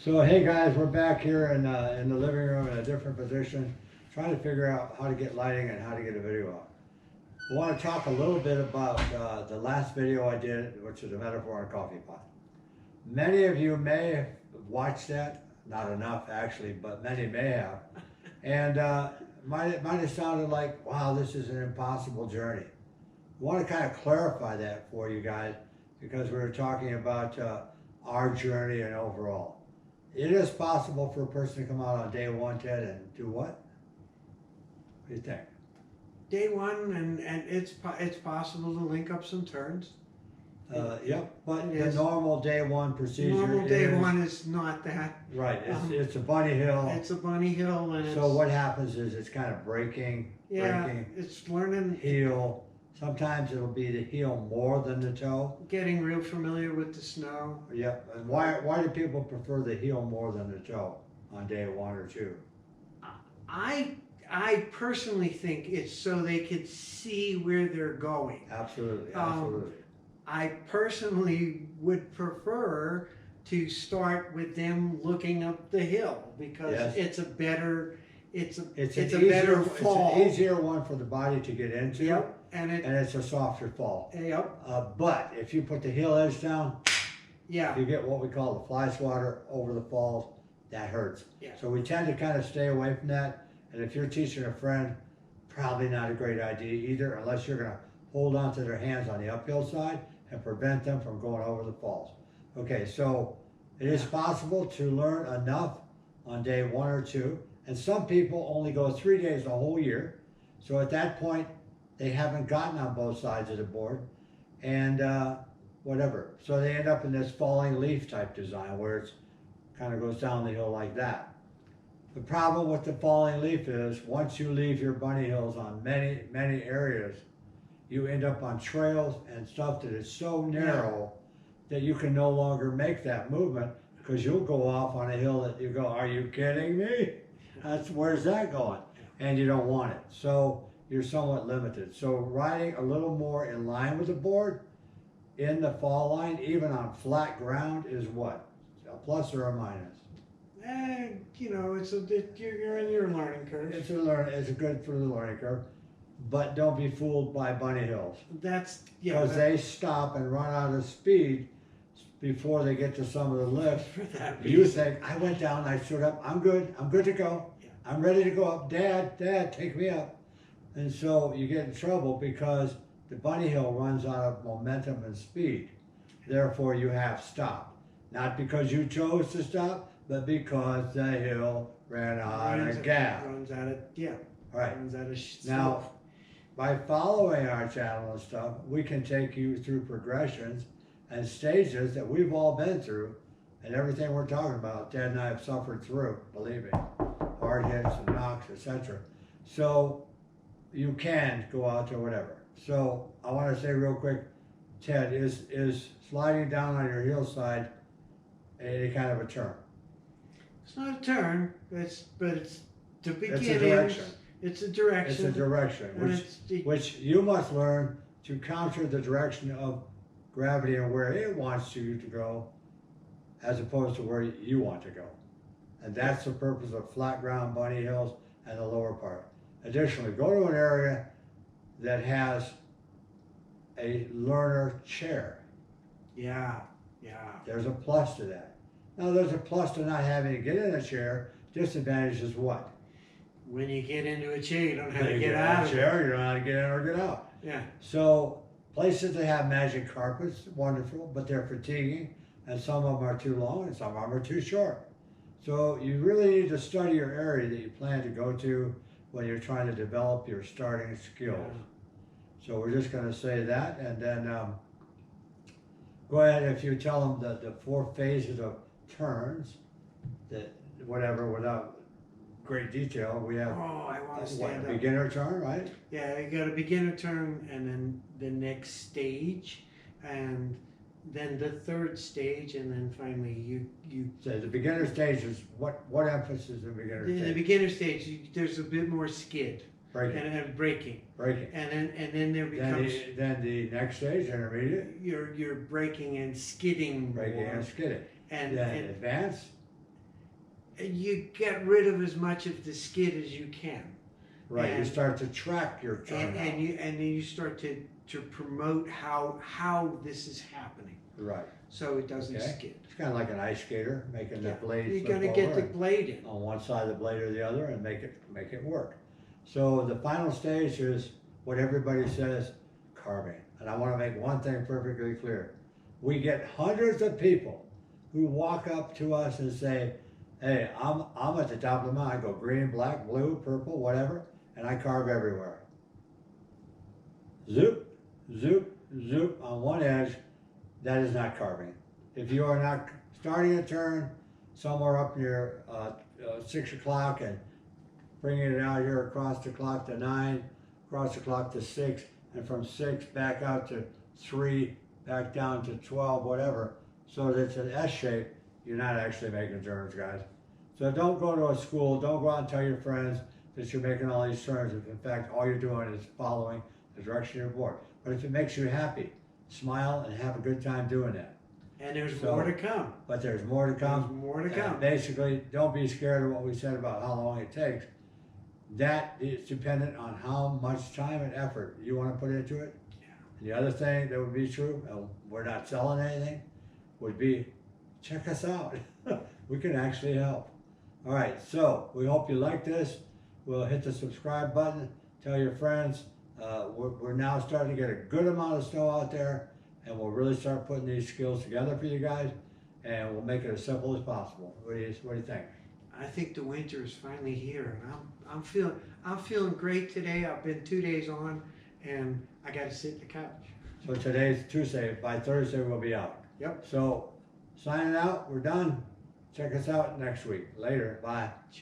So hey guys, we're back here in the living room in a different position, trying to figure out how to get lighting and how to get a video out. I want to talk a little bit about the last video I did, which is a metaphor on a coffee pot. Many of you may have watched that, not enough actually, but many may have, and might have sounded like, wow, this is an impossible journey. I want to kind of clarify that for you guys because we were talking about our journey and overall. It is possible for a person to come out on day one, Ted, and do what? What do you think? Day one, and it's possible to link up some turns. Yep, but the normal day one procedure Normal day one is not that. Right, it's a bunny hill. It's a bunny hill, and so what happens is it's kind of breaking, it's learning, heel. Sometimes it'll be the heel more than the toe. getting real familiar with the snow. Yep, and why do people prefer the heel more than the toe on day one or two? I personally think it's so they could see where they're going. Absolutely, absolutely. I personally would prefer to start with them looking up the hill because it's a better, it's a better fall. It's an easier one for the body to get into. Yep. And it's a softer fall. Yep. But if you put the heel edge down, yeah, you get what we call the fly swatter over the falls. That hurts. Yeah. So we tend to kind of stay away from that. And if you're teaching a friend, probably not a great idea either, unless you're going to hold on to their hands on the uphill side and prevent them from going over the falls. Okay, so it is possible to learn enough on day one or two. And some people only go 3 days the whole year. So at that point, they haven't gotten on both sides of the board and whatever. So they end up in this falling leaf type design where it's kind of goes down the hill like that. The problem with the falling leaf is once you leave your bunny hills on many, many areas, you end up on trails and stuff that is so narrow that you can no longer make that movement because you'll go off on a hill that you go, are you kidding me? Where's that going? And you don't want it. So you're somewhat limited. So riding a little more in line with the board in the fall line, even on flat ground, is what? A plus or a minus? You know, you're in your learning curve. It's good for the learning curve, but don't be fooled by bunny hills. Because they stop and run out of speed before they get to some of the lifts. For that You think, I went down, I stood up, I'm good to go. Yeah. I'm ready to go up. Dad, take me up. And so you get in trouble because the bunny hill runs out of momentum and speed. Therefore, you have stopped. Not because you chose to stop, but because the hill ran out of gas. Runs out of, All right. Runs out of Now, by following our channel and stuff, we can take you through progressions and stages that we've all been through, and everything we're talking about, Dad and I have suffered through, believe me. Hard hits and knocks, etc. So you can go out to whatever. So I want to say real quick, Ted, is sliding down on your hillside any kind of a turn? It's not a turn, but it's the beginning. It's a direction. It's a direction. It's a direction, which you must learn to counter the direction of gravity and where it wants you to go, as opposed to where you want to go. And that's the purpose of flat ground bunny hills and the lower part. Additionally, go to an area that has a learner chair. Yeah. There's a plus to that. Now there's a plus to not having to get in a chair. Disadvantage is what? When you get into a chair, you don't have to get out of it. You don't know how to get in or get out. Yeah. So places that have magic carpets, wonderful, but they're fatiguing, and some of them are too long and some of them are too short. So you really need to study your area that you plan to go to when you're trying to develop your starting skills. Yeah. So we're just going to say that, and then go ahead if you tell them the 4 phases of turns, that whatever, without great detail, we have I want to stand up. Beginner turn, right? Yeah, you got a beginner turn, and then the next stage, and then the third stage, and then finally you. So the beginner stage is what emphasis in the beginner stage? In the beginner stage, there's a bit more skid. Braking. And braking. And then there becomes. Then the next stage, intermediate. You're braking and skidding. Braking and skidding. And then advanced. you get rid of as much of the skid as you can. Right, you And- start to track your turnout. and then you start to promote how this is happening, Right. so it doesn't Okay. skid. It's kind of like an ice skater, making the blade You're flip gonna get over the blade in. on one side of the blade or the other and make it work. So the final stage is what everybody says, carving. And I want to make one thing perfectly clear. We get hundreds of people who walk up to us and say, hey, I'm at the top of the mountain. I go green, black, blue, purple, whatever, and I carve everywhere. Zoop, zoop, zoop on one edge. That is not carving. If you are not starting a turn somewhere up near 6 o'clock and bringing it out here across the clock to 9, across the clock to 6, and from 6 back out to 3, back down to 12, whatever, so that it's an S shape, you're not actually making turns, guys. So don't go to a school, don't go out and tell your friends that you're making all these turns, if in fact all you're doing is following the direction of your board. But if it makes you happy, smile and have a good time doing that. And there's So- more to come. But there's more to come. There's more to And come. basically, don't be scared of what we said about how long it takes. That is dependent on how much time and effort you want to put into it. Yeah. And the other thing that would be true, and we're not selling anything, would be check us out. We can actually help. All right, so we hope you like this. We'll hit the subscribe button, tell your friends. We're now starting to get a good amount of snow out there, and we'll really start putting these skills together for you guys, and we'll make it as simple as possible. What do you think? I think the winter is finally here, and I'm feeling great today. I've been 2 days on, and I got to sit in the couch. So today's Tuesday. By Thursday, we'll be out. Yep. So signing out. We're done. Check us out next week. Later. Bye.